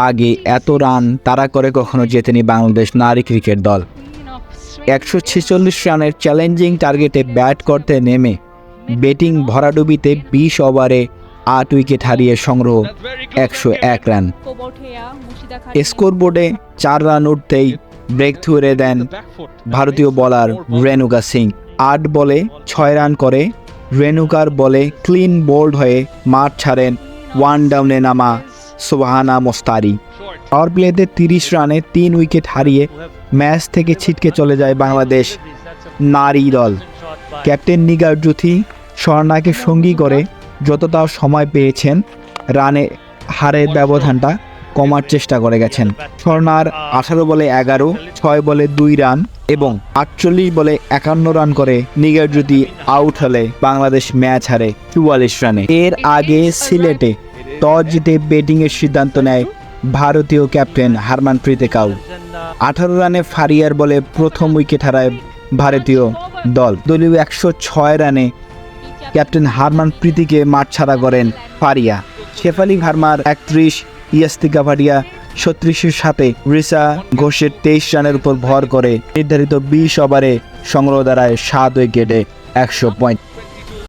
আগে এত রান তাড়া করে কখনো জেতেনি বাংলাদেশ নারী ক্রিকেট দল। 146 রানের চ্যালেঞ্জিং টার্গেটে ব্যাট করতে নেমে ব্যাটিং ভরাডুবিতে 20 ওভারে 8 উইকেট হারিয়ে সংগ্রহ 101 রান। স্কোরবোর্ডে 4 রান উঠতেই ব্রেক থ্রুয়ে দেন ভারতীয় বোলার রেণুকা সিং। 8 বলে 6 রান করে রেণুকার বলে ক্লিন বোল্ড হয়ে মাঠ ছাড়েন ওয়ান ডাউনে নামা সুবহানা মোস্তারি। পাওয়ার প্লেতে 30 রানে 3 উইকেট হারিয়ে ম্যাচ থেকে ছিটকে চলে যায় বাংলাদেশ নারী দল। ক্যাপ্টেন নিগার জুথি স্বর্ণাকে সঙ্গী করে যতটা সময় পেয়েছেন রানে হারের ব্যবধানটা কমার চেষ্টা করে গেছেন। স্বর্ণার 18 বলে 11, 6 বলে 2 রান এবং 48 বলে 51 রান করে নিগার জুথি আউট হলে বাংলাদেশ ম্যাচ হারে 44 রানে। এর আগে সিলেটে টস জিতে ব্যাটিংয়ের সিদ্ধান্ত নেয় ভারতীয় ক্যাপ্টেন হারমানপ্রীত কাউর। 18 রানে ফারিয়ার বলে প্রথম উইকেট হারায় ভারতীয় দল। দলীয় 106 রানে ক্যাপ্টেন হারমানপ্রীতকে মাঠ ছাড়া করেন ফারিয়া। শেফালি ভার্মার 31, ইয়াস্তিকা ভাটিয়া 36-এর সাথে রিসা ঘোষের 23 রানের উপর ভর করে নির্ধারিত 20 ওভারে সংগ্রহ দাঁড়ায় 7 উইকেটে 105।